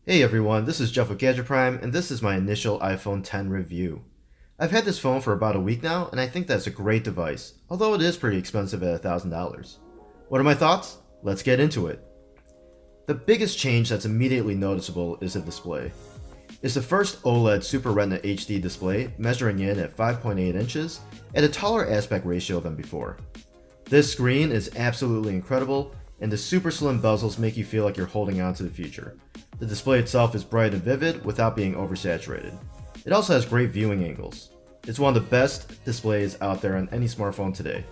Hey everyone, this is Jeff with Gadget Prime, and this is my initial iPhone X review. I've had this phone for about a week now, and I think that's a great device, although it is pretty expensive at $1,000. What are my thoughts? Let's get into it. The biggest change that's immediately noticeable is the display. It's the first OLED Super Retina HD display, measuring in at 5.8 inches, at a taller aspect ratio than before. This screen is absolutely incredible, and the super slim bezels make you feel like you're holding on to the future. The display itself is bright and vivid without being oversaturated. It also has great viewing angles. It's one of the best displays out there on any smartphone today.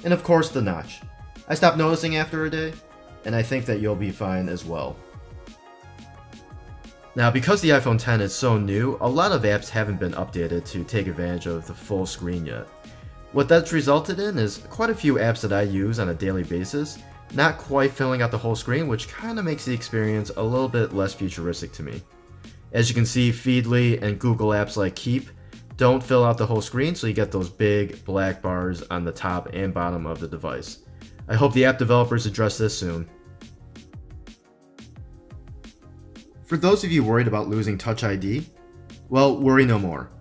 And of course, the notch. I stopped noticing after a day, and I think that you'll be fine as well. Now, because the iPhone X is so new, a lot of apps haven't been updated to take advantage of the full screen yet. What that's resulted in is quite a few apps that I use on a daily basis not quite filling out the whole screen, which kind of makes the experience a little bit less futuristic to me. As you can see, Feedly and Google apps like Keep don't fill out the whole screen, so you get those big black bars on the top and bottom of the device. I hope the app developers address this soon. For those of you worried about losing Touch ID, well, worry no more.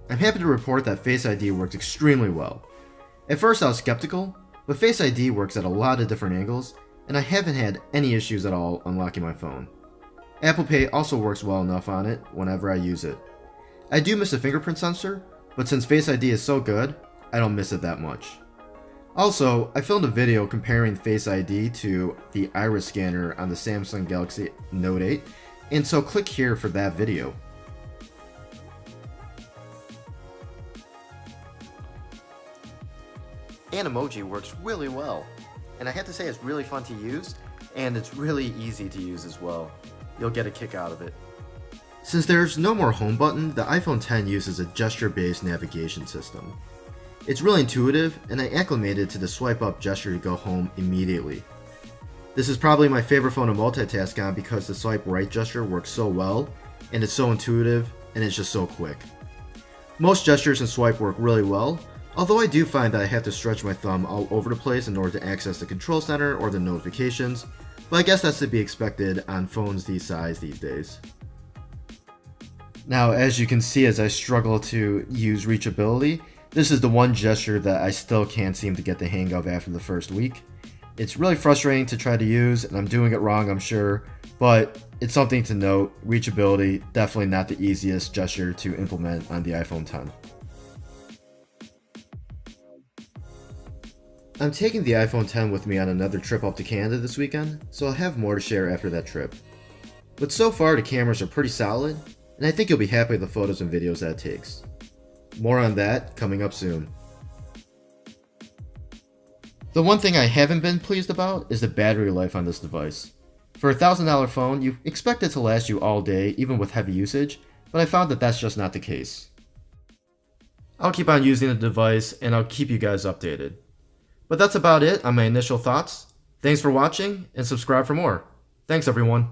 I'm happy to report that Face ID works extremely well. At first I was skeptical, but Face ID works at a lot of different angles, and I haven't had any issues at all unlocking my phone. Apple Pay also works well enough on it whenever I use it. I do miss a fingerprint sensor, but since Face ID is so good, I don't miss it that much. Also, I filmed a video comparing Face ID to the iris scanner on the Samsung Galaxy Note 8, and so click here for that video. Emoji works really well, and I have to say it's really fun to use, and it's really easy to use as well. You'll get a kick out of it. Since there's no more home button, the iPhone X uses a gesture-based navigation system. It's really intuitive, and I acclimated to the swipe up gesture to go home immediately. This is probably my favorite phone to multitask on because the swipe right gesture works so well, and it's so intuitive, and it's just so quick. Most gestures and swipe work really well, although I do find that I have to stretch my thumb all over the place in order to access the control center or the notifications, but I guess that's to be expected on phones this size these days. Now, as you can see as I struggle to use reachability, this is the one gesture that I still can't seem to get the hang of after the first week. It's really frustrating to try to use, and I'm doing it wrong, I'm sure, but it's something to note. Reachability, definitely not the easiest gesture to implement on the iPhone X. I'm taking the iPhone X with me on another trip up to Canada this weekend, so I'll have more to share after that trip. But so far the cameras are pretty solid, and I think you'll be happy with the photos and videos that it takes. More on that coming up soon. The one thing I haven't been pleased about is the battery life on this device. For a $1,000 phone, you expect it to last you all day, even with heavy usage, but I found that that's just not the case. I'll keep on using the device, and I'll keep you guys updated. But that's about it on my initial thoughts. Thanks for watching, and subscribe for more. Thanks everyone.